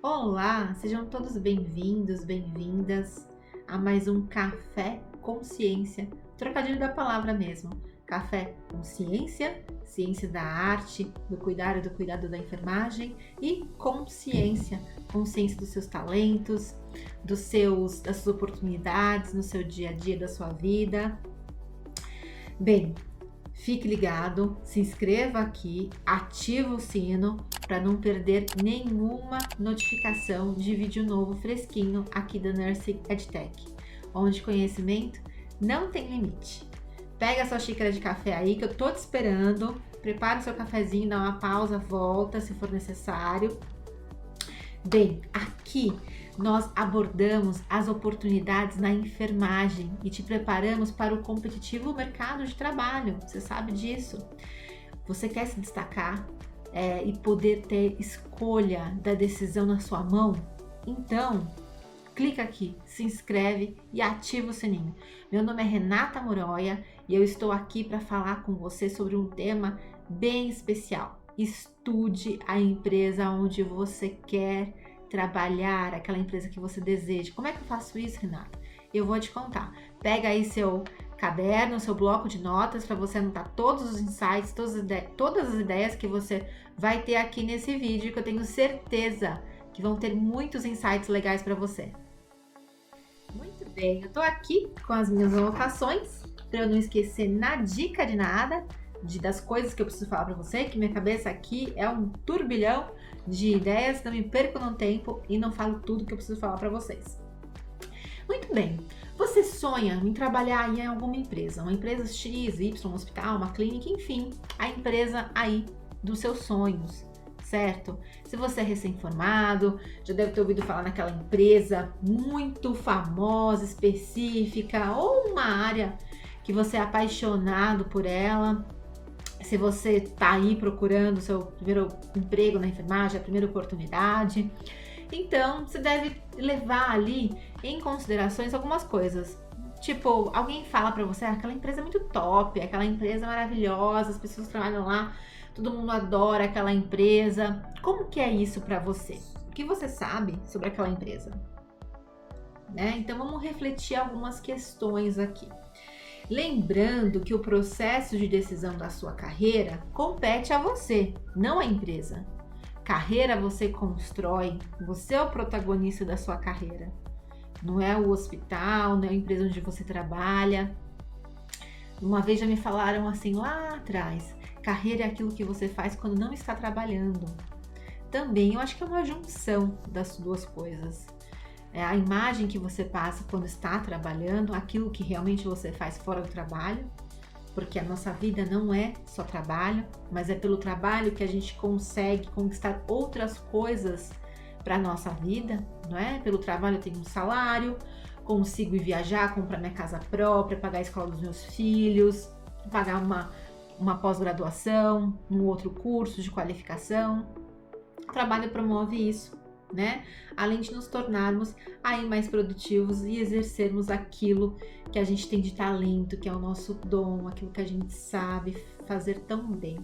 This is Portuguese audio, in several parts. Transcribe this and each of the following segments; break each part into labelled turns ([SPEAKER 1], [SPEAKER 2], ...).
[SPEAKER 1] Olá, sejam todos bem-vindos, bem-vindas a mais um Café Consciência, trocadilho da palavra mesmo. Café Consciência, ciência da arte, do cuidado da enfermagem e consciência, consciência dos seus talentos, das suas oportunidades no seu dia a dia da sua vida. Bem, fique ligado, se inscreva aqui, ativa o sino para não perder nenhuma notificação de vídeo novo fresquinho aqui da Nursing EdTech, onde conhecimento não tem limite. Pega a sua xícara de café aí que eu tô te esperando, prepara o seu cafezinho, dá uma pausa, volta se for necessário. Bem, aqui nós abordamos as oportunidades na enfermagem e te preparamos para o competitivo mercado de trabalho. Você sabe disso? Você quer se destacar e poder ter escolha da decisão na sua mão? Então, clica aqui, se inscreve e ativa o sininho. Meu nome é Renata Moroia e eu estou aqui para falar com você sobre um tema bem especial. Estude a empresa onde você quer trabalhar, aquela empresa que você deseja. Como é que eu faço isso, Renata? Eu vou te contar. Pega aí seu caderno, seu bloco de notas para você anotar todos os insights, todas as ideias que você vai ter aqui nesse vídeo, que eu tenho certeza que vão ter muitos insights legais para você. Muito bem, eu tô aqui com as minhas anotações para eu não esquecer na dica de nada, das coisas que eu preciso falar para você, que minha cabeça aqui é um turbilhão de ideias, não me perco no tempo e não falo tudo que eu preciso falar para vocês. Muito bem, você sonha em trabalhar em alguma empresa, uma empresa X, Y, um hospital, uma clínica, enfim, a empresa aí dos seus sonhos, certo? Se você é recém-formado, já deve ter ouvido falar naquela empresa muito famosa, específica, ou uma área que você é apaixonado por ela. Se você está aí procurando o seu primeiro emprego na enfermagem, a primeira oportunidade, então você deve levar ali em considerações algumas coisas. Tipo, alguém fala para você, aquela empresa é muito top, aquela empresa é maravilhosa, as pessoas trabalham lá, todo mundo adora aquela empresa. Como que é isso para você? O que você sabe sobre aquela empresa? Né? Então vamos refletir algumas questões aqui. Lembrando que o processo de decisão da sua carreira compete a você, não à empresa. Carreira você constrói, você é o protagonista da sua carreira. Não é o hospital, não é a empresa onde você trabalha. Uma vez já me falaram assim lá atrás, carreira é aquilo que você faz quando não está trabalhando. Também eu acho que é uma junção das duas coisas. É a imagem que você passa quando está trabalhando, aquilo que realmente você faz fora do trabalho, porque a nossa vida não é só trabalho, mas é pelo trabalho que a gente consegue conquistar outras coisas para a nossa vida, não é? Pelo trabalho eu tenho um salário, consigo ir viajar, comprar minha casa própria, pagar a escola dos meus filhos, pagar uma pós-graduação, um outro curso de qualificação. O trabalho promove isso, né? Além de nos tornarmos aí mais produtivos e exercermos aquilo que a gente tem de talento, que é o nosso dom, aquilo que a gente sabe fazer tão bem.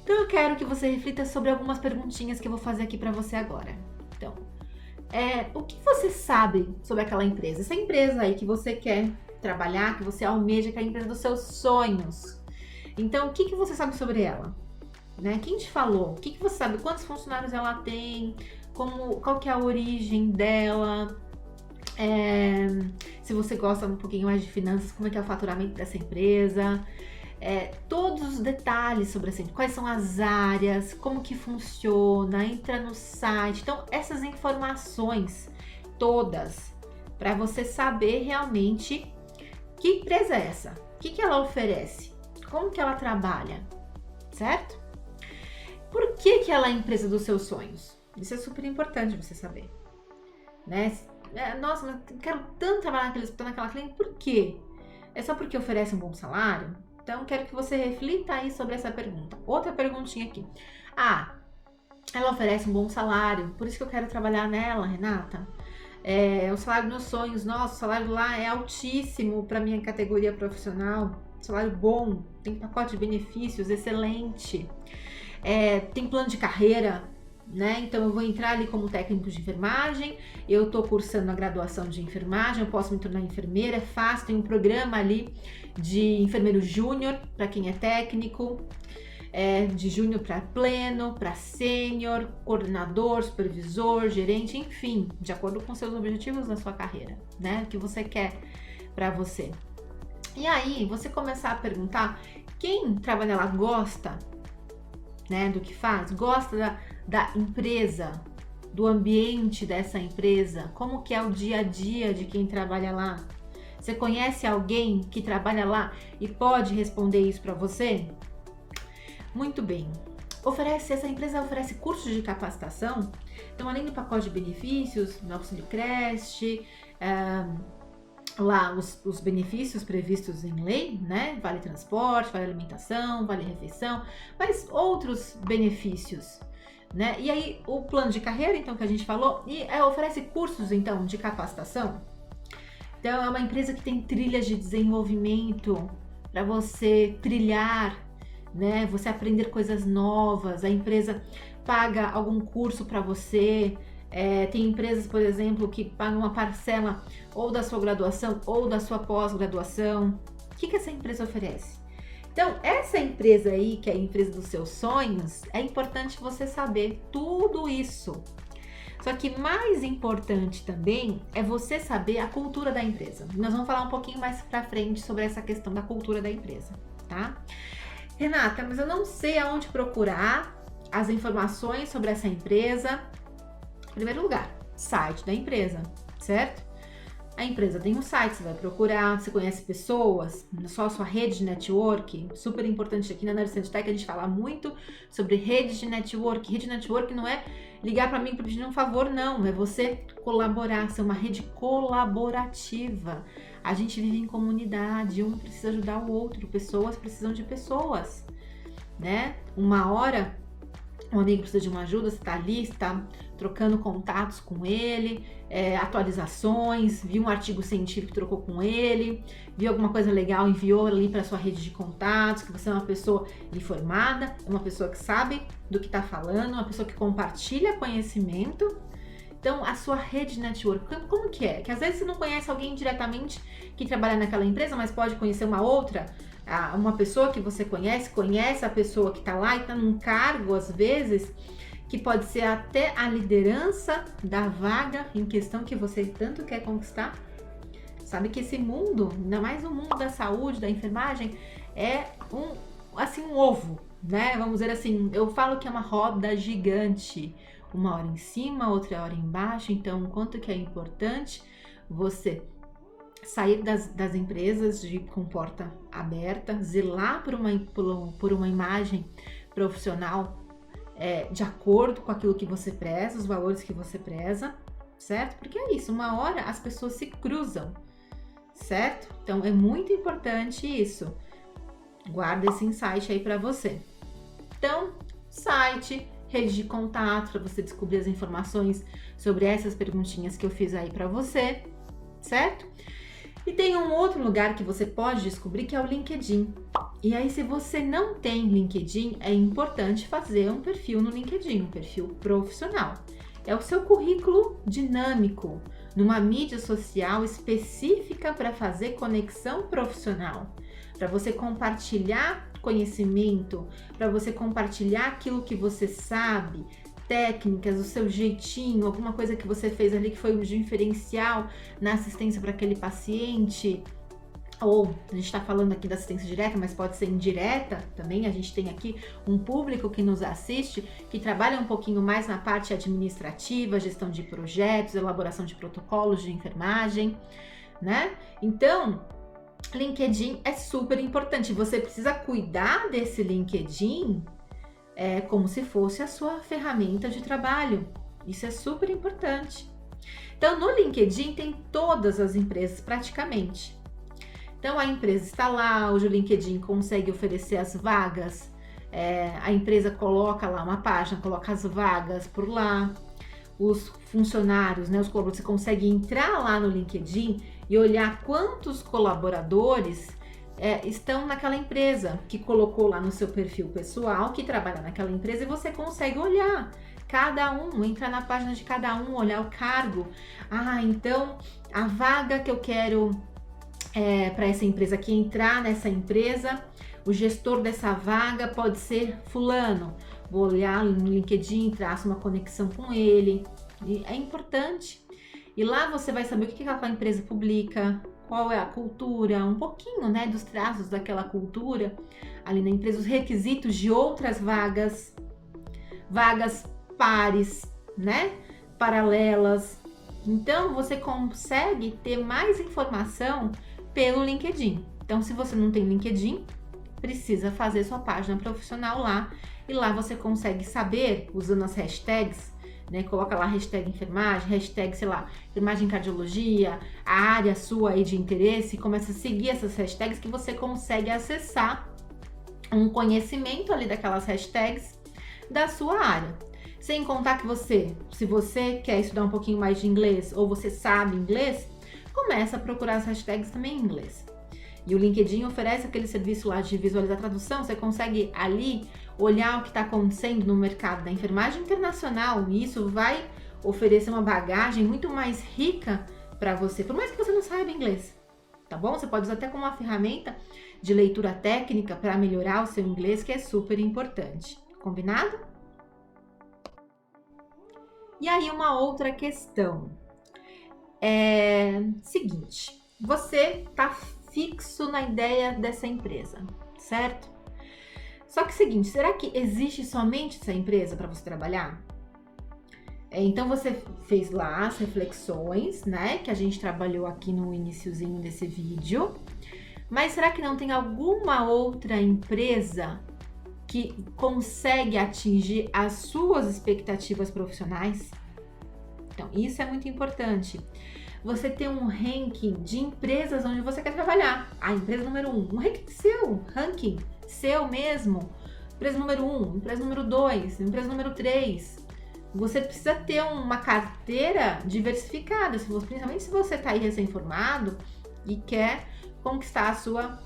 [SPEAKER 1] Então eu quero que você reflita sobre algumas perguntinhas que eu vou fazer aqui para você agora. Então, o que você sabe sobre aquela empresa? Essa empresa aí que você quer trabalhar, que você almeja, que é a empresa dos seus sonhos. Então, o que você sabe sobre ela? Né? Quem te falou? O que você sabe? Quantos funcionários ela tem? Qual que é a origem dela? Se você gosta um pouquinho mais de finanças, como é que é o faturamento dessa empresa? Todos os detalhes sobre essa empresa, quais são as áreas, como que funciona, entra no site. Então, essas informações todas, para você saber realmente que empresa é essa, o que ela oferece, como que ela trabalha, certo? Por que ela é a empresa dos seus sonhos? Isso é super importante você saber, né? Nossa, mas eu quero tanto trabalhar naquela clínica, por quê? É só porque oferece um bom salário? Então, quero que você reflita aí sobre essa pergunta. Outra perguntinha aqui. Ela oferece um bom salário, por isso que eu quero trabalhar nela, Renata. O salário dos meus sonhos, nossa, o salário lá é altíssimo para minha categoria profissional. Salário bom, tem pacote de benefícios excelente. Tem plano de carreira, né? Então eu vou entrar ali como técnico de enfermagem, eu tô cursando a graduação de enfermagem, eu posso me tornar enfermeira, é fácil, tem um programa ali de enfermeiro júnior para quem é técnico, de júnior para pleno, para sênior, coordenador, supervisor, gerente, enfim, de acordo com seus objetivos na sua carreira, né? O que você quer para você. E aí, você começar a perguntar, quem trabalha lá gosta, né, do que faz? Gosta da empresa, do ambiente dessa empresa? Como que é o dia a dia de quem trabalha lá? Você conhece alguém que trabalha lá e pode responder isso para você? Muito bem. Essa empresa oferece cursos de capacitação. Então, além do pacote de benefícios, do auxílio creche, lá os benefícios previstos em lei, né? Vale transporte, vale alimentação, vale refeição, mas outros benefícios, né? E aí o plano de carreira, então, que a gente falou, e oferece cursos, então, de capacitação. Então, é uma empresa que tem trilhas de desenvolvimento para você trilhar, né? Você aprender coisas novas. A empresa paga algum curso para você. Tem empresas, por exemplo, que pagam uma parcela ou da sua graduação ou da sua pós-graduação. O que essa empresa oferece? Então, essa empresa aí, que é a empresa dos seus sonhos, é importante você saber tudo isso. Só que mais importante também é você saber a cultura da empresa. Nós vamos falar um pouquinho mais pra frente sobre essa questão da cultura da empresa, tá? Renata, mas eu não sei aonde procurar as informações sobre essa empresa. Em primeiro lugar, site da empresa, certo? A empresa tem um site, você vai procurar, você conhece pessoas, só a sua rede de network, super importante aqui na Nerd Tech, a gente fala muito sobre rede de network. Rede de network não é ligar para mim para pedir um favor, não, é você colaborar, ser uma rede colaborativa. A gente vive em comunidade, um precisa ajudar o outro, pessoas precisam de pessoas, né? Uma hora um amigo precisa de uma ajuda, você está ali, está trocando contatos com ele, atualizações, viu um artigo científico, trocou com ele, viu alguma coisa legal, enviou ali para sua rede de contatos, que você é uma pessoa informada, uma pessoa que sabe do que está falando, uma pessoa que compartilha conhecimento. Então, a sua rede de network, como que é? Que às vezes você não conhece alguém diretamente que trabalha naquela empresa, mas pode conhecer uma outra, uma pessoa que você conhece a pessoa que está lá e está num cargo, às vezes, que pode ser até a liderança da vaga em questão que você tanto quer conquistar. Sabe que esse mundo, ainda mais o mundo da saúde, da enfermagem, é um ovo, né? Vamos dizer assim, eu falo que é uma roda gigante. Uma hora em cima, outra hora embaixo. Então, o quanto que é importante você sair das empresas com porta aberta, zelar por uma imagem profissional de acordo com aquilo que você preza, os valores que você preza, certo? Porque é isso, uma hora as pessoas se cruzam, certo? Então, é muito importante isso. Guarda esse insight aí para você. Então, site, rede de contato, para você descobrir as informações sobre essas perguntinhas que eu fiz aí para você, certo? E tem um outro lugar que você pode descobrir, que é o LinkedIn. E aí, se você não tem LinkedIn, é importante fazer um perfil no LinkedIn, um perfil profissional. É o seu currículo dinâmico, numa mídia social específica para fazer conexão profissional, para você compartilhar conhecimento, para você compartilhar aquilo que você sabe, técnicas, o seu jeitinho, alguma coisa que você fez ali que foi um diferencial na assistência para aquele paciente. Ou a gente está falando aqui da assistência direta, mas pode ser indireta também. A gente tem aqui um público que nos assiste, que trabalha um pouquinho mais na parte administrativa, gestão de projetos, elaboração de protocolos de enfermagem, né? Então, LinkedIn é super importante. Você precisa cuidar desse LinkedIn como se fosse a sua ferramenta de trabalho. Isso é super importante. Então, no LinkedIn tem todas as empresas praticamente. Então, a empresa está lá, hoje o LinkedIn consegue oferecer as vagas, a empresa coloca lá uma página, coloca as vagas por lá, os funcionários, né, os colaboradores, você consegue entrar lá no LinkedIn e olhar quantos colaboradores estão naquela empresa, que colocou lá no seu perfil pessoal, que trabalha naquela empresa, e você consegue olhar cada um, entrar na página de cada um, olhar o cargo. Ah, então a vaga que eu quero para essa empresa aqui, entrar nessa empresa, o gestor dessa vaga pode ser fulano. Vou olhar no LinkedIn, traço uma conexão com ele. E é importante. E lá você vai saber o que aquela empresa publica, qual é a cultura, um pouquinho, né, dos traços daquela cultura ali na empresa, os requisitos de outras vagas pares, né, paralelas. Então você consegue ter mais informação pelo LinkedIn. Então, se você não tem LinkedIn, precisa fazer sua página profissional lá, e lá você consegue saber, usando as hashtags, né? Coloca lá hashtag enfermagem, hashtag, sei lá, enfermagem em cardiologia, a área sua aí de interesse, começa a seguir essas hashtags que você consegue acessar um conhecimento ali daquelas hashtags da sua área. Sem contar que se você quer estudar um pouquinho mais de inglês ou você sabe inglês, começa a procurar as hashtags também em inglês. E o LinkedIn oferece aquele serviço lá de visualizar tradução, você consegue ali olhar o que está acontecendo no mercado da enfermagem internacional, e isso vai oferecer uma bagagem muito mais rica para você, por mais que você não saiba inglês, tá bom? Você pode usar até como uma ferramenta de leitura técnica para melhorar o seu inglês, que é super importante. Combinado? E aí uma outra questão é seguinte, você tá fixo na ideia dessa empresa, certo? Só que é o seguinte, será que existe somente essa empresa para você trabalhar? Então você fez lá as reflexões, né, que a gente trabalhou aqui no iniciozinho desse vídeo, mas será que não tem alguma outra empresa que consegue atingir as suas expectativas profissionais? Então, isso é muito importante. Você ter um ranking de empresas onde você quer trabalhar. A empresa número 1, um ranking seu mesmo. Empresa número 1, empresa número 2, empresa número 3. Você precisa ter uma carteira diversificada, principalmente se você está aí recém-formado e quer conquistar a sua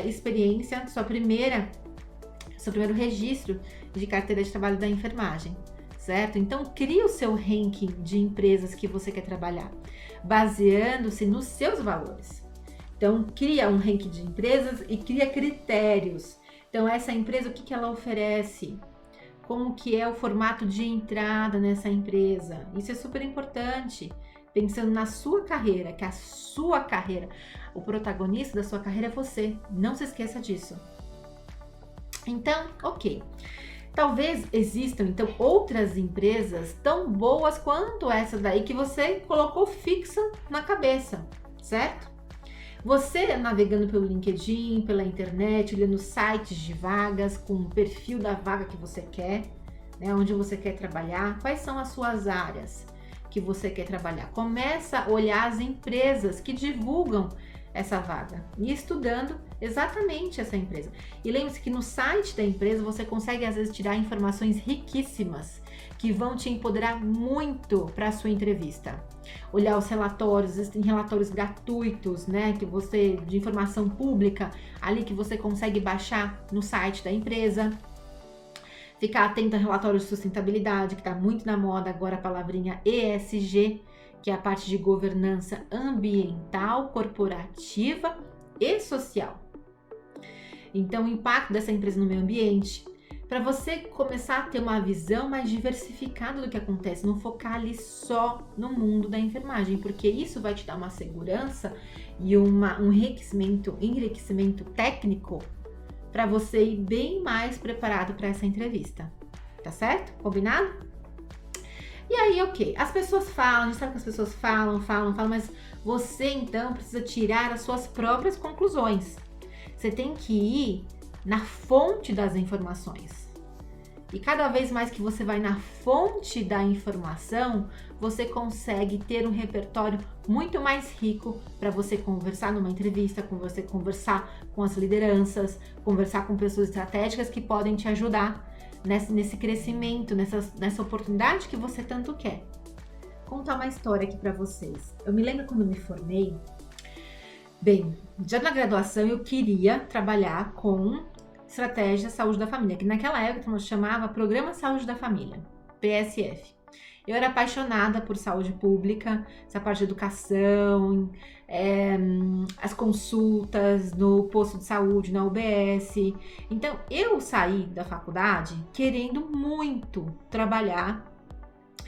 [SPEAKER 1] experiência, seu primeiro registro de carteira de trabalho da enfermagem, certo? Então, crie o seu ranking de empresas que você quer trabalhar, baseando-se nos seus valores. Então, cria um ranking de empresas e cria critérios. Então, essa empresa, o que ela oferece? Como que é o formato de entrada nessa empresa? Isso é super importante, pensando na sua carreira, que a sua carreira, o protagonista da sua carreira é você. Não se esqueça disso. Então, ok. Talvez existam, então, outras empresas tão boas quanto essas daí que você colocou fixa na cabeça, certo? Você navegando pelo LinkedIn, pela internet, olhando sites de vagas com o perfil da vaga que você quer, né, onde você quer trabalhar, quais são as suas áreas que você quer trabalhar. Começa a olhar as empresas que divulgam essa vaga e estudando exatamente essa empresa. E lembre-se que no site da empresa você consegue às vezes tirar informações riquíssimas que vão te empoderar muito para a sua entrevista. Olhar os relatórios, existem relatórios gratuitos, né, de informação pública ali que você consegue baixar no site da empresa. Ficar atento a relatórios de sustentabilidade, que está muito na moda agora a palavrinha ESG, que é a parte de governança ambiental, corporativa e social. Então, o impacto dessa empresa no meio ambiente, para você começar a ter uma visão mais diversificada do que acontece, não focar ali só no mundo da enfermagem, porque isso vai te dar uma segurança e um enriquecimento técnico para você ir bem mais preparado para essa entrevista, tá certo? Combinado? E aí, ok, as pessoas falam, a gente sabe que as pessoas falam, mas você então precisa tirar as suas próprias conclusões. Você tem que ir na fonte das informações. E cada vez mais que você vai na fonte da informação, você consegue ter um repertório muito mais rico para você conversar numa entrevista, com você conversar com as lideranças, conversar com pessoas estratégicas que podem te ajudar nesse crescimento, nessa oportunidade que você tanto quer. Vou contar uma história aqui para vocês. Eu me lembro quando me formei, bem, já na graduação eu queria trabalhar com estratégia saúde da família, que naquela época nós chamava Programa Saúde da Família. PSF. Eu era apaixonada por saúde pública, essa parte de educação, as consultas no posto de saúde, na UBS. Então, eu saí da faculdade querendo muito trabalhar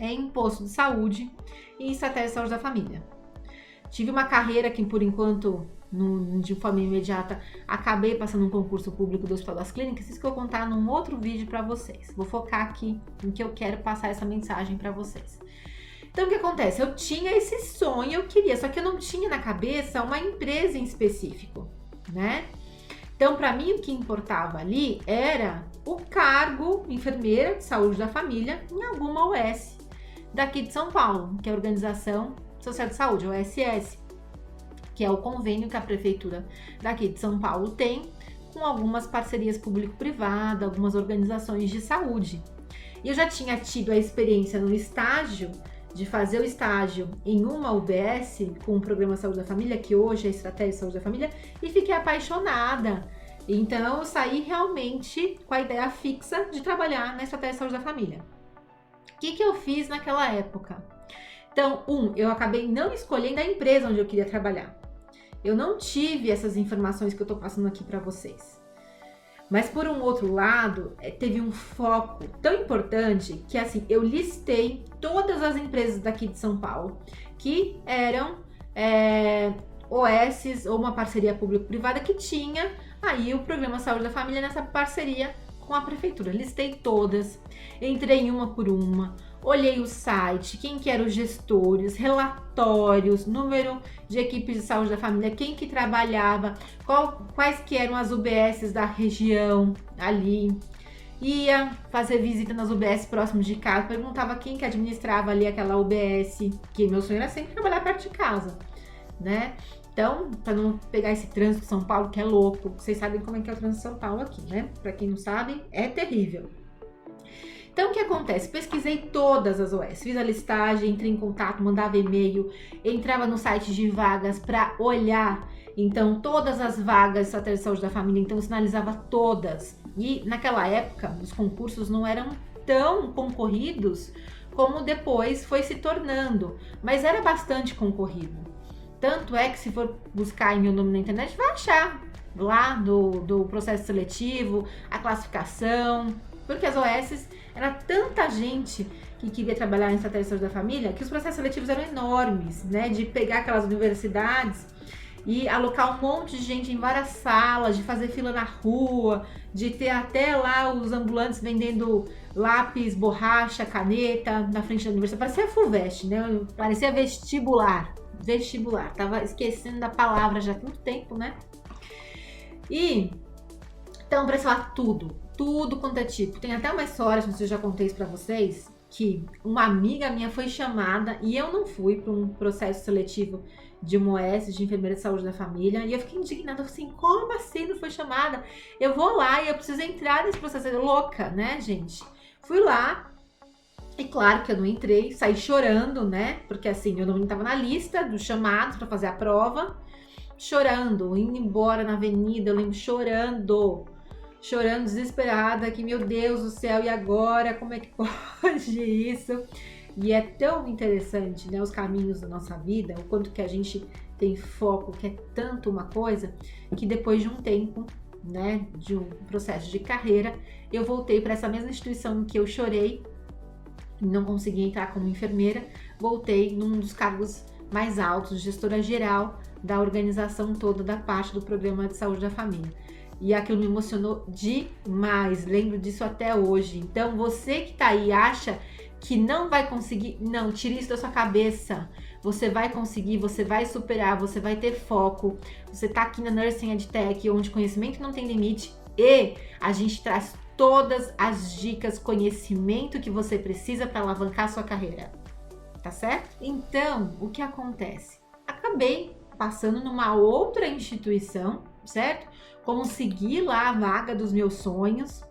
[SPEAKER 1] em posto de saúde e em estratégia de saúde da família. Tive uma carreira que, por enquanto, de forma imediata, acabei passando um concurso público do Hospital das Clínicas. Isso que eu vou contar num outro vídeo para vocês. Vou focar aqui em que eu quero passar essa mensagem para vocês. Então, o que acontece? Eu tinha esse sonho, eu queria, só que eu não tinha na cabeça uma empresa em específico, né? Então, para mim, o que importava ali era o cargo enfermeira de saúde da família em alguma OS daqui de São Paulo, que é a Organização Social de Saúde, a OSS, que é o convênio que a prefeitura daqui de São Paulo tem com algumas parcerias público-privadas, algumas organizações de saúde. E eu já tinha tido a experiência no estágio, de fazer o estágio em uma UBS com o Programa Saúde da Família, que hoje é a Estratégia de Saúde da Família, e fiquei apaixonada. Então, eu saí realmente com a ideia fixa de trabalhar na Estratégia de Saúde da Família. O que eu fiz naquela época? Então, eu acabei não escolhendo a empresa onde eu queria trabalhar. Eu não tive essas informações que eu tô passando aqui para vocês. Mas, por um outro lado, teve um foco tão importante que, assim, eu listei todas as empresas daqui de São Paulo que eram OS ou uma parceria público-privada que tinha aí o Programa Saúde da Família nessa parceria com a prefeitura. Listei todas, entrei uma por uma, olhei o site, quem que eram os gestores, relatórios, número de equipes de saúde da família, quem que trabalhava, quais que eram as UBSs da região ali. Ia fazer visita nas UBS próximos de casa, perguntava quem que administrava ali aquela UBS, que meu sonho era sempre trabalhar perto de casa, né? Então, para não pegar esse trânsito de São Paulo, que é louco, vocês sabem como é que é o trânsito de São Paulo aqui, né? Para quem não sabe, é terrível. Então, o que acontece? Pesquisei todas as OS, fiz a listagem, entrei em contato, mandava e-mail, entrava no site de vagas para olhar, então, todas as vagas de estratégia de saúde da família, então, sinalizava todas. E, naquela época, os concursos não eram tão concorridos como depois foi se tornando, mas era bastante concorrido. Tanto é que, se for buscar em meu nome na internet, vai achar lá do processo seletivo, a classificação, porque as OS era tanta gente que queria trabalhar em estratégia de saúde da família que os processos seletivos eram enormes, né? De pegar aquelas universidades e alocar um monte de gente em várias salas, de fazer fila na rua, de ter até lá os ambulantes vendendo lápis, borracha, caneta na frente da universidade. Parecia FUVEST, né? Parecia vestibular. Tava esquecendo da palavra já há muito tempo, né? E então, para falar tudo quanto é tipo. Tem até uma história, não sei se eu já contei isso pra vocês, que uma amiga minha foi chamada e eu não fui para um processo seletivo de uma OS, de enfermeira de saúde da família, e eu fiquei indignada, assim, como assim não foi chamada? Eu vou lá e eu preciso entrar nesse processo, louca, né, gente? Fui lá, e claro que eu não entrei, saí chorando, né, porque assim, eu não estava na lista dos chamados para fazer a prova, chorando, indo embora na avenida, eu lembro chorando, desesperada, que meu Deus do céu, e agora? Como é que pode isso? E é tão interessante, né, os caminhos da nossa vida, o quanto que a gente tem foco, que é tanto uma coisa, que depois de um tempo, né, de um processo de carreira, eu voltei para essa mesma instituição em que eu chorei, não consegui entrar como enfermeira, voltei num dos cargos mais altos, gestora geral da organização toda, da parte do Programa de Saúde da Família. E aquilo me emocionou demais, lembro disso até hoje. Então, você que tá aí acha que não vai conseguir, não, tire isso da sua cabeça. Você vai conseguir, você vai superar, você vai ter foco. Você tá aqui na Nursing EdTech, onde conhecimento não tem limite e a gente traz todas as dicas, conhecimento que você precisa para alavancar a sua carreira. Tá certo? Então, o que acontece? Acabei passando numa outra instituição, certo? Consegui lá a vaga dos meus sonhos.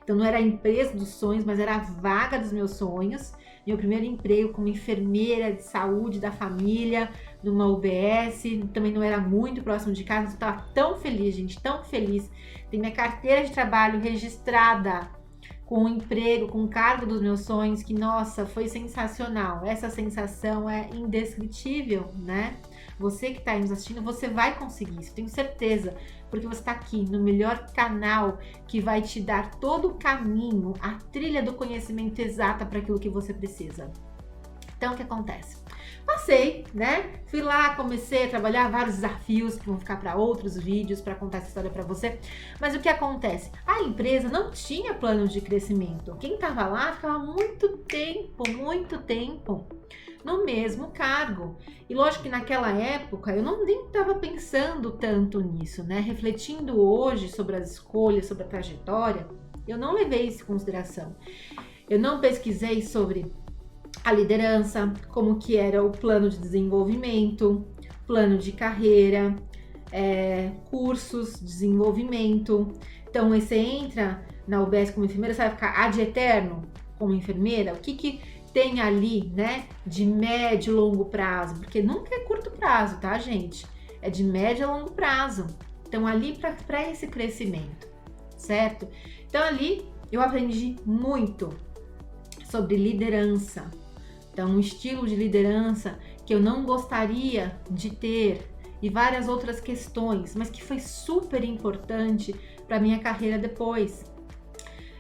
[SPEAKER 1] Então não era a empresa dos sonhos, mas era a vaga dos meus sonhos. Meu primeiro emprego como enfermeira de saúde da família, numa UBS. Também não era muito próximo de casa, mas eu estava tão feliz, gente, tão feliz. Tem minha carteira de trabalho registrada com o emprego, com o cargo dos meus sonhos, que, nossa, foi sensacional. Essa sensação é indescritível, né? Você que está aí nos assistindo, você vai conseguir isso, tenho certeza, porque você está aqui no melhor canal que vai te dar todo o caminho, a trilha do conhecimento exata para aquilo que você precisa. Então, o que acontece? Passei, né? Fui lá, comecei a trabalhar vários desafios que vão ficar para outros vídeos para contar essa história para você. Mas o que acontece? A empresa não tinha plano de crescimento. Quem estava lá ficava muito tempo no mesmo cargo. E lógico que naquela época eu nem estava pensando tanto nisso, né? Refletindo hoje sobre as escolhas, sobre a trajetória, eu não levei isso em consideração. Eu não pesquisei sobre a liderança, como que era o plano de desenvolvimento, plano de carreira, cursos de desenvolvimento. Então, você entra na UBS como enfermeira, você vai ficar ad eterno como enfermeira? O que tem ali, né, de médio e longo prazo? Porque nunca é curto prazo, tá, gente? É de médio a longo prazo. Então, ali para esse crescimento, certo? Então, ali eu aprendi muito sobre liderança. Então, um estilo de liderança que eu não gostaria de ter e várias outras questões, mas que foi super importante para minha carreira depois.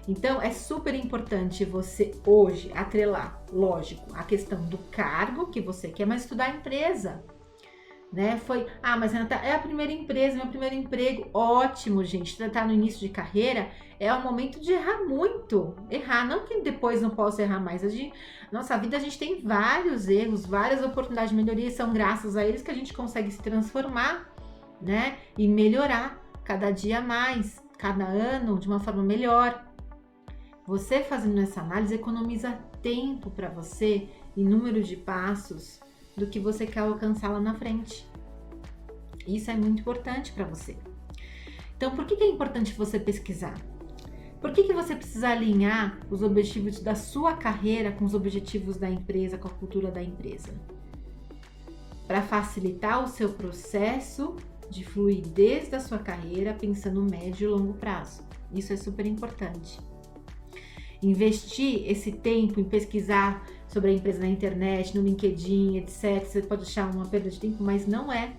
[SPEAKER 1] Então, é super importante você hoje atrelar, lógico, a questão do cargo que você quer, mas estudar a empresa, né? Mas Renata, é a primeira empresa, meu primeiro emprego. Ótimo, gente, tá no início de carreira, é o momento de errar muito. Errar, não que depois não possa errar mais. Nossa vida, a gente tem vários erros, várias oportunidades de melhoria, são graças a eles que a gente consegue se transformar, né? E melhorar cada dia mais, cada ano de uma forma melhor. Você fazendo essa análise economiza tempo para você e número de passos do que você quer alcançar lá na frente. Isso é muito importante para você. Então, por que é importante você pesquisar? Por que você precisa alinhar os objetivos da sua carreira com os objetivos da empresa, com a cultura da empresa? Para facilitar o seu processo de fluidez da sua carreira, pensando no médio e longo prazo. Isso é super importante. Investir esse tempo em pesquisar sobre a empresa na internet, no LinkedIn, etc. Você pode achar uma perda de tempo, mas não é.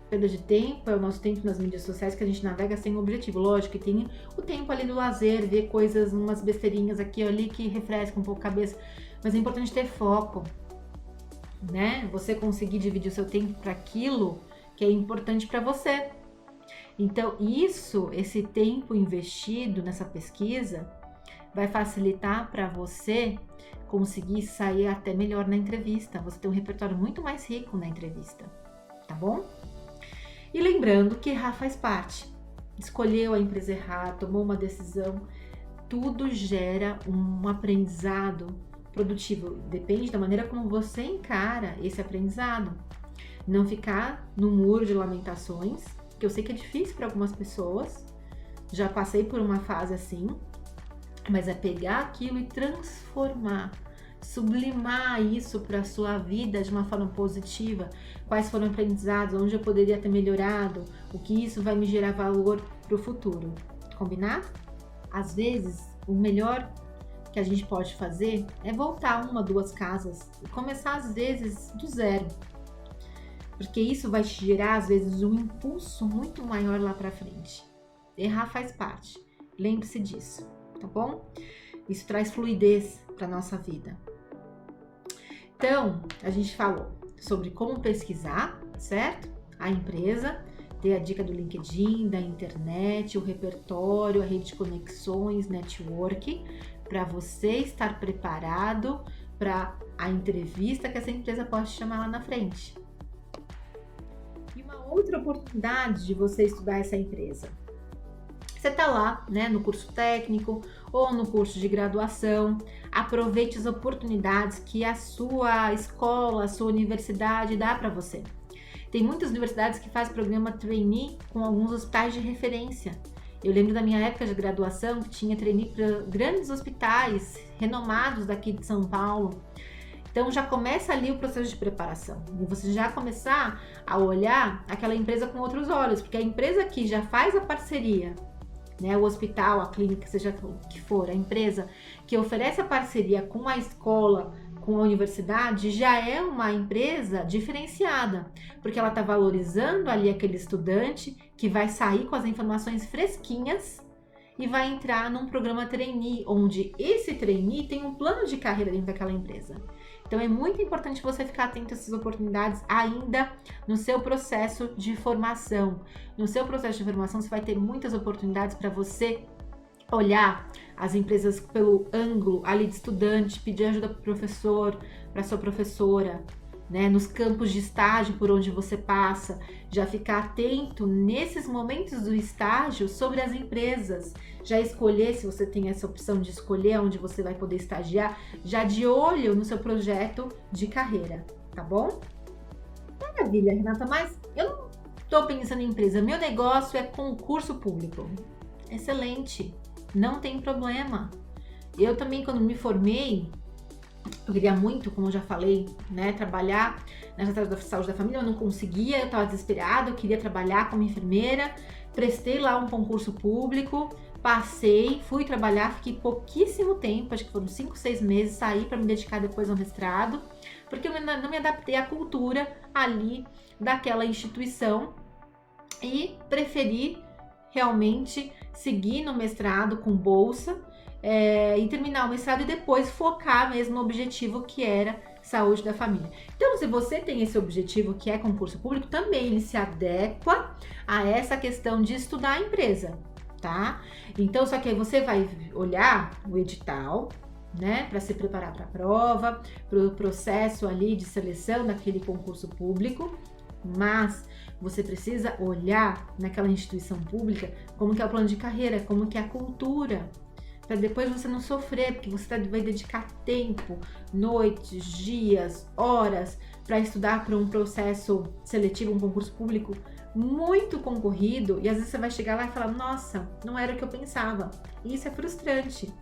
[SPEAKER 1] Perda de tempo é o nosso tempo nas mídias sociais que a gente navega sem objetivo. Lógico que tem o tempo ali do lazer, ver coisas, umas besteirinhas aqui ou ali que refrescam um pouco a cabeça. Mas é importante ter foco, né? Você conseguir dividir o seu tempo para aquilo que é importante para você. Então, esse tempo investido nessa pesquisa vai facilitar para você conseguir sair até melhor na entrevista. Você tem um repertório muito mais rico na entrevista, tá bom? E lembrando que errar faz parte. Escolheu a empresa errada, tomou uma decisão, tudo gera um aprendizado produtivo. Depende da maneira como você encara esse aprendizado. Não ficar no muro de lamentações, que eu sei que é difícil para algumas pessoas. Já passei por uma fase assim. Mas é pegar aquilo e transformar, sublimar isso para a sua vida de uma forma positiva. Quais foram os aprendizados, onde eu poderia ter melhorado, o que isso vai me gerar valor para o futuro. Combinar? Às vezes, o melhor que a gente pode fazer é voltar 1, 2 casas e começar às vezes do zero. Porque isso vai te gerar às vezes um impulso muito maior lá para frente. Errar faz parte. Lembre-se disso. Tá bom? Isso traz fluidez para nossa vida. Então, a gente falou sobre como pesquisar, certo? A empresa, ter a dica do LinkedIn, da internet, o repertório, a rede de conexões, network, para você estar preparado para a entrevista que essa empresa pode te chamar lá na frente. E uma outra oportunidade de você estudar essa empresa. Você está lá, né, no curso técnico ou no curso de graduação, aproveite as oportunidades que a sua escola, a sua universidade dá para você. Tem muitas universidades que fazem programa trainee com alguns hospitais de referência. Eu lembro da minha época de graduação que tinha trainee para grandes hospitais renomados daqui de São Paulo. Então já começa ali o processo de preparação. E você já começar a olhar aquela empresa com outros olhos, porque a empresa que já faz a parceria, né? O hospital, a clínica, seja o que for, a empresa que oferece a parceria com a escola, com a universidade, já é uma empresa diferenciada, porque ela está valorizando ali aquele estudante que vai sair com as informações fresquinhas e vai entrar num programa trainee, onde esse trainee tem um plano de carreira dentro daquela empresa. Então é muito importante você ficar atento a essas oportunidades ainda no seu processo de formação. No seu processo de formação você vai ter muitas oportunidades para você olhar as empresas pelo ângulo ali de estudante, pedir ajuda para o professor, para sua professora, né? Nos campos de estágio por onde você passa, já ficar atento nesses momentos do estágio sobre as empresas, já escolher, se você tem essa opção de escolher onde você vai poder estagiar, já de olho no seu projeto de carreira, tá bom? Maravilha, Renata, mas eu não estou pensando em empresa, meu negócio é concurso público. Excelente, não tem problema. Eu também, quando me formei, eu queria muito, como eu já falei, né, trabalhar nessa área da saúde da família, eu não conseguia, eu estava desesperada, eu queria trabalhar como enfermeira, prestei lá um concurso público, passei, fui trabalhar, fiquei pouquíssimo tempo, acho que foram 5, 6 meses, saí para me dedicar depois ao mestrado, porque eu não me adaptei à cultura ali daquela instituição e preferi realmente seguir no mestrado com bolsa, e terminar o mestrado e depois focar mesmo no objetivo que era saúde da família. Então, se você tem esse objetivo que é concurso público, também ele se adequa a essa questão de estudar a empresa, tá? Então, só que aí você vai olhar o edital, né, para se preparar para a prova, para o processo ali de seleção daquele concurso público, mas você precisa olhar naquela instituição pública como que é o plano de carreira, como que é a cultura, para depois você não sofrer, porque você vai dedicar tempo, noites, dias, horas para estudar para um processo seletivo, um concurso público muito concorrido, e às vezes você vai chegar lá e falar, nossa, não era o que eu pensava. E isso é frustrante.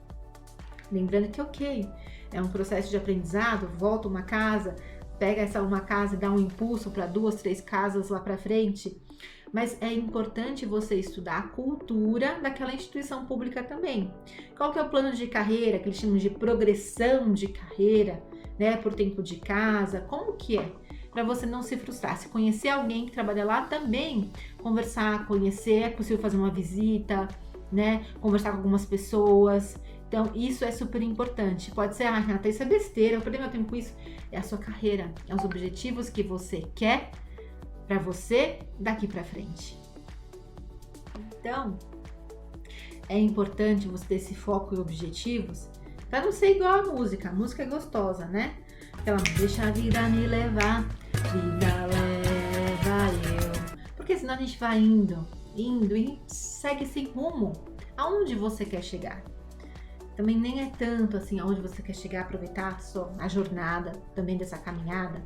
[SPEAKER 1] Lembrando que ok, é um processo de aprendizado, volta uma casa, pega essa uma casa e dá um impulso para 2, 3 casas lá para frente. Mas é importante você estudar a cultura daquela instituição pública também. Qual que é o plano de carreira, que eles chamam de progressão de carreira, né, por tempo de casa, como que é? Para você não se frustrar. Se conhecer alguém que trabalha lá também, conversar, conhecer, é possível fazer uma visita, né, conversar com algumas pessoas. Então, isso é super importante. Pode ser, Renata, isso é besteira, eu perdi meu tempo com isso. É a sua carreira, é os objetivos que você quer para você daqui para frente. Então, é importante você ter esse foco e objetivos para não ser igual a música. A música é gostosa, né? Aquela, deixa a vida me levar, vida leva eu. Porque senão a gente vai indo e segue esse rumo aonde você quer chegar. Também nem é tanto assim aonde você quer chegar, aproveitar só a jornada também dessa caminhada,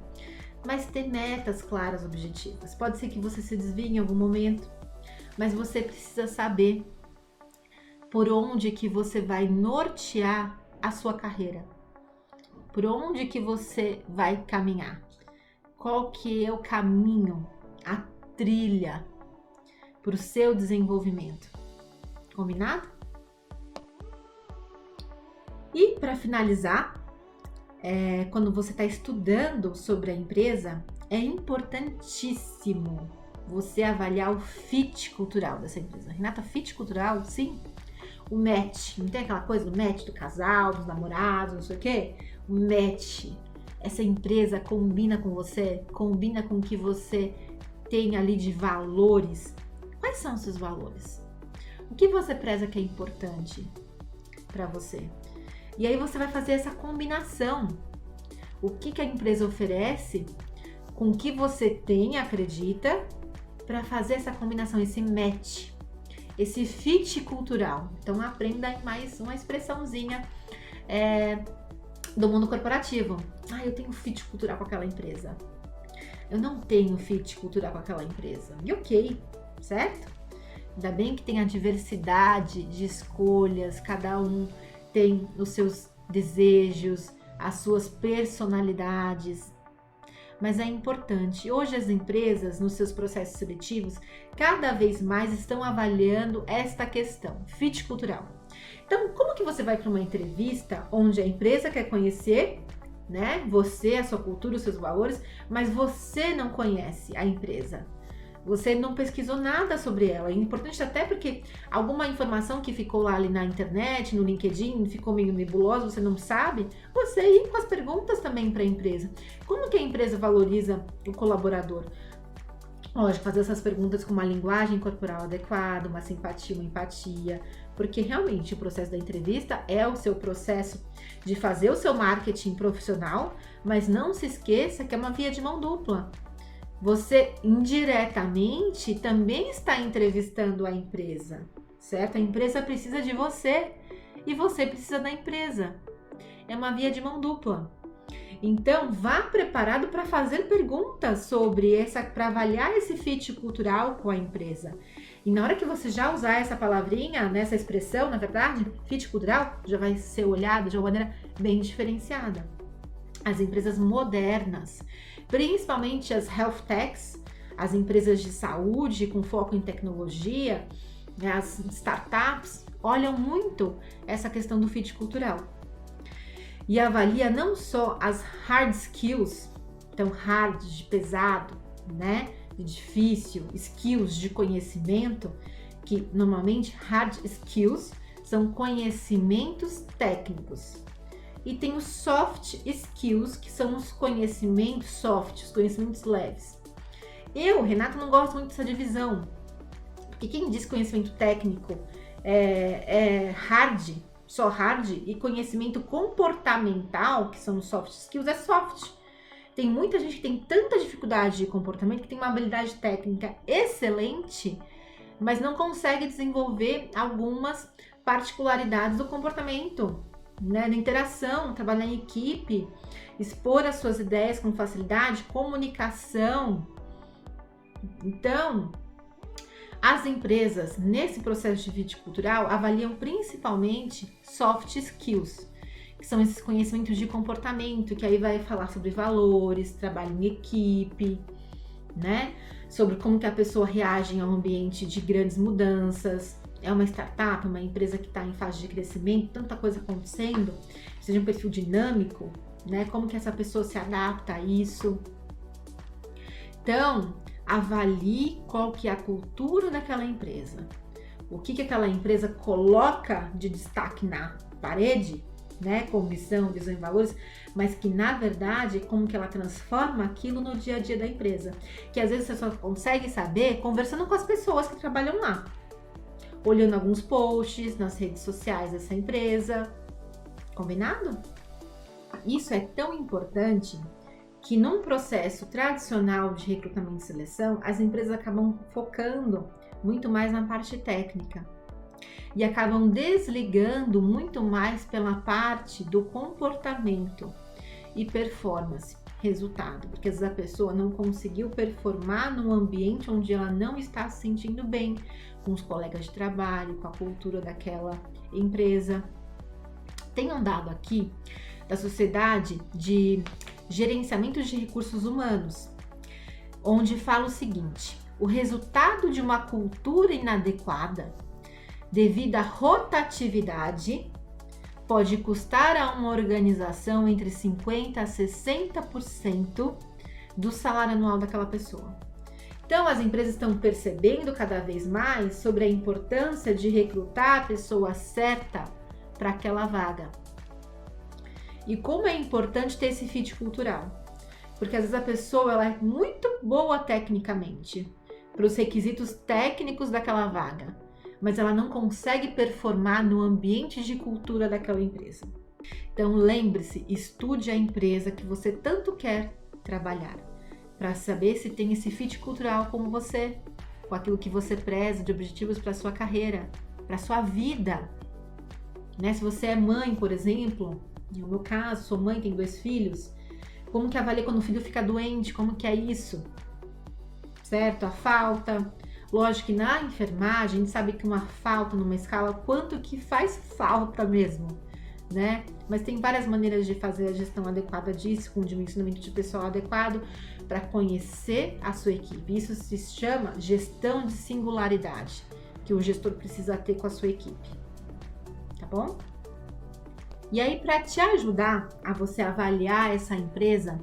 [SPEAKER 1] mas ter metas claras, objetivas. Pode ser que você se desvie em algum momento, mas você precisa saber por onde que você vai nortear a sua carreira. Por onde que você vai caminhar. Qual que é o caminho, a trilha para o seu desenvolvimento. Combinado? E para finalizar, quando você está estudando sobre a empresa, é importantíssimo você avaliar o fit cultural dessa empresa. Renata, fit cultural, sim. O match, não tem aquela coisa do match do casal, dos namorados, não sei o quê? O match. Essa empresa combina com você, combina com o que você tem ali de valores. Quais são os seus valores? O que você preza que é importante para você? E aí você vai fazer essa combinação. O que a empresa oferece com o que você tem, acredita, para fazer essa combinação, esse match, esse fit cultural. Então aprenda aí mais uma expressãozinha do mundo corporativo. Eu tenho fit cultural com aquela empresa. Eu não tenho fit cultural com aquela empresa. E ok, certo? Ainda bem que tem a diversidade de escolhas, cada um tem os seus desejos, as suas personalidades, mas é importante. Hoje as empresas, nos seus processos seletivos, cada vez mais estão avaliando esta questão, fit cultural. Então, como que você vai para uma entrevista onde a empresa quer conhecer, né, você, a sua cultura, os seus valores, mas você não conhece a empresa? Você não pesquisou nada sobre ela. É importante até porque alguma informação que ficou lá ali na internet, no LinkedIn, ficou meio nebulosa, você não sabe, você ir com as perguntas também para a empresa. Como que a empresa valoriza o colaborador? Lógico, fazer essas perguntas com uma linguagem corporal adequada, uma simpatia, uma empatia, porque realmente o processo da entrevista é o seu processo de fazer o seu marketing profissional, mas não se esqueça que é uma via de mão dupla. Você indiretamente também está entrevistando a empresa, certo? A empresa precisa de você e você precisa da empresa. É uma via de mão dupla. Então, vá preparado para fazer perguntas sobre para avaliar esse fit cultural com a empresa. E na hora que você já usar essa palavrinha, nessa expressão, na verdade, fit cultural, já vai ser olhado de uma maneira bem diferenciada. As empresas modernas, principalmente as health techs, as empresas de saúde com foco em tecnologia, as startups, olham muito essa questão do fit cultural. E avalia não só as hard skills, então hard de pesado, né, de difícil, skills de conhecimento, que normalmente hard skills são conhecimentos técnicos. E tem os soft skills, que são os conhecimentos soft, os conhecimentos leves. Eu, Renato, não gosto muito dessa divisão, porque quem diz conhecimento técnico é hard, só hard, e conhecimento comportamental, que são os soft skills, é soft. Tem muita gente que tem tanta dificuldade de comportamento, que tem uma habilidade técnica excelente, mas não consegue desenvolver algumas particularidades do comportamento, né, da interação, trabalhar em equipe, expor as suas ideias com facilidade, comunicação. Então, as empresas, nesse processo de fit cultural, avaliam principalmente soft skills, que são esses conhecimentos de comportamento, que aí vai falar sobre valores, trabalho em equipe, né? Sobre como que a pessoa reage a um ambiente de grandes mudanças. É uma startup, uma empresa que está em fase de crescimento, tanta coisa acontecendo, seja um perfil dinâmico, né? Como que essa pessoa se adapta a isso. Então, avalie qual que é a cultura daquela empresa. O que aquela empresa coloca de destaque na parede, né? Com missão, visão e valores, mas que na verdade, como que ela transforma aquilo no dia a dia da empresa. Que às vezes você só consegue saber conversando com as pessoas que trabalham lá. Olhando alguns posts nas redes sociais dessa empresa. Combinado? Isso é tão importante que num processo tradicional de recrutamento e seleção, as empresas acabam focando muito mais na parte técnica e acabam desligando muito mais pela parte do comportamento e performance, resultado, porque às vezes a pessoa não conseguiu performar num ambiente onde ela não está se sentindo bem, com os colegas de trabalho, com a cultura daquela empresa. Tem um dado aqui da Sociedade de Gerenciamento de Recursos Humanos, onde fala o seguinte: o resultado de uma cultura inadequada devido à rotatividade pode custar a uma organização entre 50% a 60% do salário anual daquela pessoa. Então, as empresas estão percebendo cada vez mais sobre a importância de recrutar a pessoa certa para aquela vaga. E como é importante ter esse fit cultural. Porque às vezes a pessoa ela é muito boa tecnicamente, para os requisitos técnicos daquela vaga, mas ela não consegue performar no ambiente de cultura daquela empresa. Então lembre-se, estude a empresa que você tanto quer trabalhar, para saber se tem esse fit cultural como você, com aquilo que você preza de objetivos para sua carreira, para sua vida. Né? Se você é mãe, por exemplo, no meu caso, sou mãe, tenho 2 filhos, como que avalia quando o filho fica doente, como que é isso? Certo? A falta. Lógico que na enfermagem, a gente sabe que uma falta numa escala, quanto que faz falta mesmo, né? Mas tem várias maneiras de fazer a gestão adequada disso, com o dimensionamento de pessoal adequado, para conhecer a sua equipe. Isso se chama gestão de singularidade, que o gestor precisa ter com a sua equipe, tá bom? E aí, para te ajudar a você avaliar essa empresa,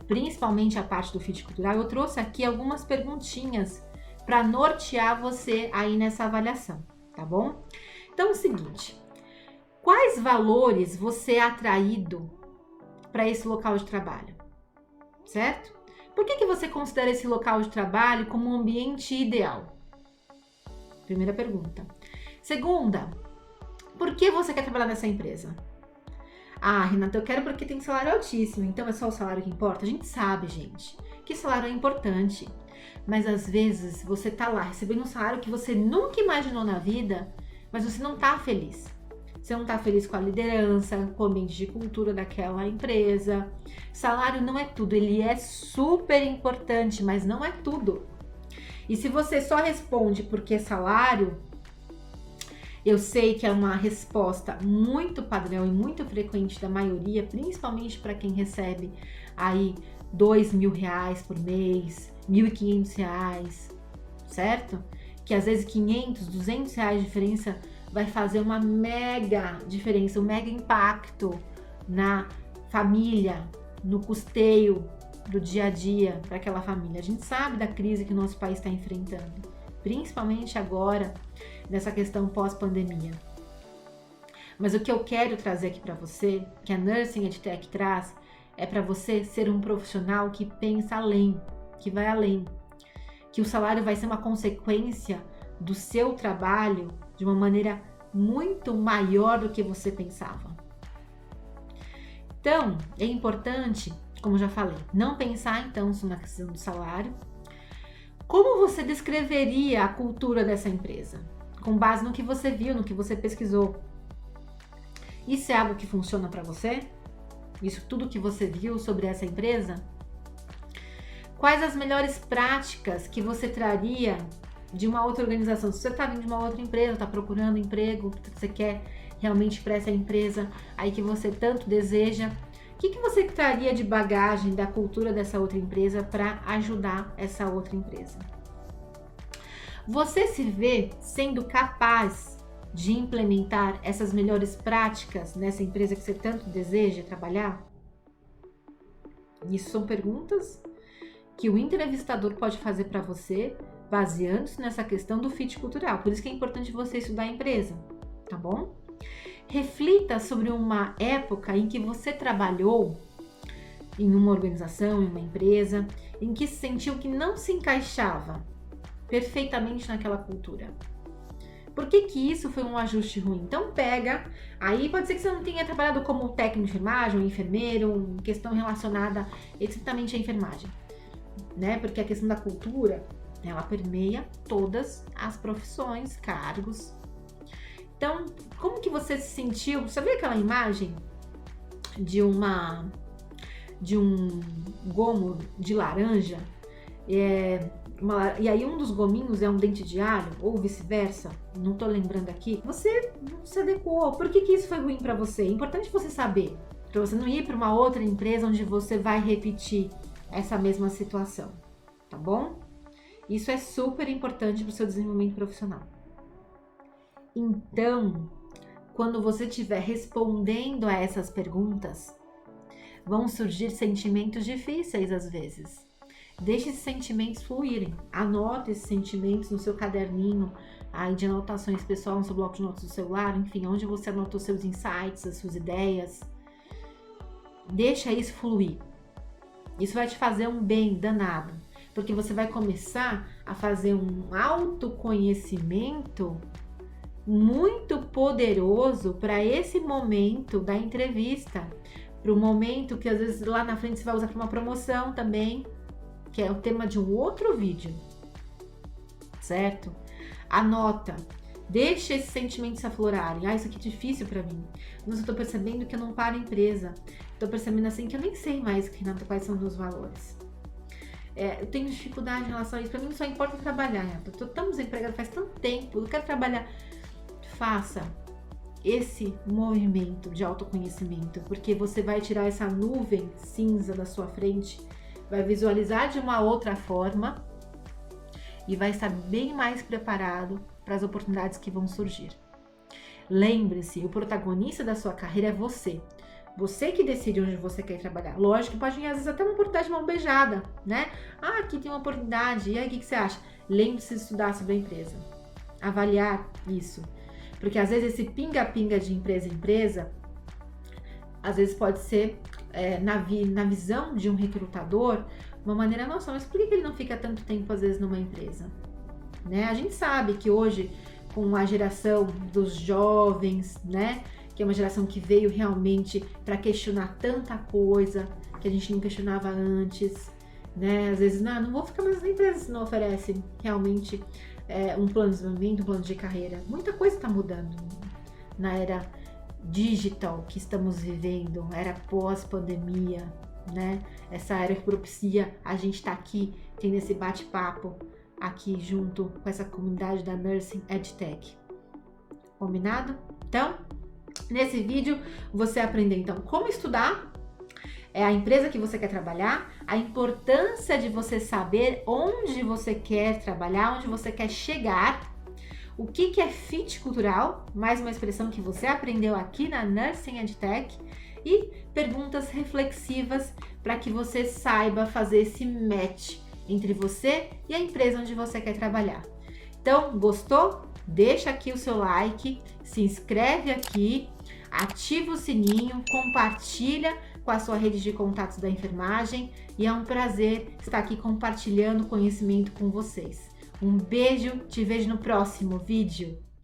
[SPEAKER 1] principalmente a parte do fit cultural, eu trouxe aqui algumas perguntinhas para nortear você aí nessa avaliação, tá bom? Então é o seguinte, quais valores você é atraído para esse local de trabalho, certo? Por que você considera esse local de trabalho como um ambiente ideal? Primeira pergunta. Segunda, por que você quer trabalhar nessa empresa? Ah, Renata, eu quero porque tem salário altíssimo, então é só o salário que importa? A gente sabe, gente, que salário é importante, mas às vezes você tá lá recebendo um salário que você nunca imaginou na vida, mas você não tá feliz. Você não tá feliz com a liderança, com o ambiente de cultura daquela empresa. Salário não é tudo, ele é super importante, mas não é tudo. E se você só responde porque é salário, eu sei que é uma resposta muito padrão e muito frequente da maioria, principalmente para quem recebe aí R$2.000 por mês, R$1.500, certo? Que às vezes 500, R$200 de diferença vai fazer uma mega diferença, um mega impacto na família, no custeio do dia a dia para aquela família. A gente sabe da crise que o nosso país está enfrentando, principalmente agora, nessa questão pós-pandemia. Mas o que eu quero trazer aqui para você, que a Nursing EdTech traz, é para você ser um profissional que pensa além, que vai além, que o salário vai ser uma consequência do seu trabalho de uma maneira muito maior do que você pensava. Então, é importante, como já falei, não pensar então na questão do salário. Como você descreveria a cultura dessa empresa? Com base no que você viu, no que você pesquisou. Isso é algo que funciona para você? Isso tudo que você viu sobre essa empresa? Quais as melhores práticas que você traria de uma outra organização? Se você está vindo de uma outra empresa, está procurando emprego, você quer realmente para essa empresa aí que você tanto deseja, o que você traria de bagagem da cultura dessa outra empresa para ajudar essa outra empresa? Você se vê sendo capaz de implementar essas melhores práticas nessa empresa que você tanto deseja trabalhar? Isso são perguntas que o entrevistador pode fazer para você, baseando-se nessa questão do fit cultural. Por isso que é importante você estudar a empresa, tá bom? Reflita sobre uma época em que você trabalhou em uma organização, em uma empresa, em que se sentiu que não se encaixava perfeitamente naquela cultura. Por que isso foi um ajuste ruim? Então pega, aí pode ser que você não tenha trabalhado como técnico de enfermagem, ou enfermeiro, questão relacionada estritamente à enfermagem, né? Porque a questão da cultura, ela permeia todas as profissões, cargos. Então, como que você se sentiu? Você viu aquela imagem de um gomo de laranja? E aí um dos gominhos é um dente de alho, ou vice-versa, não tô lembrando aqui. Você não se adequou. Por que isso foi ruim para você? É importante você saber, para você não ir para uma outra empresa onde você vai repetir essa mesma situação, tá bom? Isso é super importante para o seu desenvolvimento profissional. Então, quando você estiver respondendo a essas perguntas, vão surgir sentimentos difíceis às vezes. Deixe esses sentimentos fluírem. Anote esses sentimentos no seu caderninho aí de anotações pessoal, no seu bloco de notas do celular, enfim, onde você anotou seus insights, as suas ideias. Deixa isso fluir. Isso vai te fazer um bem danado, porque você vai começar a fazer um autoconhecimento muito poderoso para esse momento da entrevista, para o momento que às vezes lá na frente você vai usar para uma promoção também, que é o tema de um outro vídeo, certo? Anota, deixa esses sentimentos aflorarem. Ah, isso aqui é difícil para mim. Mas eu tô percebendo que eu não paro a empresa. Tô percebendo assim que eu nem sei mais, Renata, quais são os meus valores. Eu tenho dificuldade em relação a isso. Para mim só importa trabalhar, Renata. Eu tô tão desempregada faz tanto tempo, eu quero trabalhar. Faça esse movimento de autoconhecimento, porque você vai tirar essa nuvem cinza da sua frente, vai visualizar de uma outra forma e vai estar bem mais preparado para as oportunidades que vão surgir. Lembre-se, o protagonista da sua carreira é você. Você que decide onde você quer trabalhar. Lógico que pode vir, às vezes, até uma oportunidade de mão beijada, né? Ah, aqui tem uma oportunidade. E aí, o que você acha? Lembre-se de estudar sobre a empresa. Avaliar isso. Porque, às vezes, esse pinga-pinga de empresa em empresa, às vezes pode ser, na visão de um recrutador, uma maneira, nossa, mas por que ele não fica tanto tempo, às vezes, numa empresa? Né? A gente sabe que hoje, com a geração dos jovens, né? Que é uma geração que veio realmente para questionar tanta coisa que a gente não questionava antes, né? Às vezes, não vou ficar mais na empresa se não oferecem realmente um plano de desenvolvimento, um plano de carreira. Muita coisa está mudando na era digital que estamos vivendo, era pós-pandemia, né? Essa era que propicia a gente estar aqui tendo esse bate-papo aqui junto com essa comunidade da Nursing EdTech. Combinado? Então, nesse vídeo você aprendeu então como estudar, a empresa que você quer trabalhar, a importância de você saber onde você quer trabalhar, onde você quer chegar, o que é fit cultural, mais uma expressão que você aprendeu aqui na Nursing EdTech, e perguntas reflexivas para que você saiba fazer esse match entre você e a empresa onde você quer trabalhar. Então, gostou? Deixa aqui o seu like, se inscreve aqui, ativa o sininho, compartilha com a sua rede de contatos da enfermagem e é um prazer estar aqui compartilhando conhecimento com vocês. Um beijo, te vejo no próximo vídeo.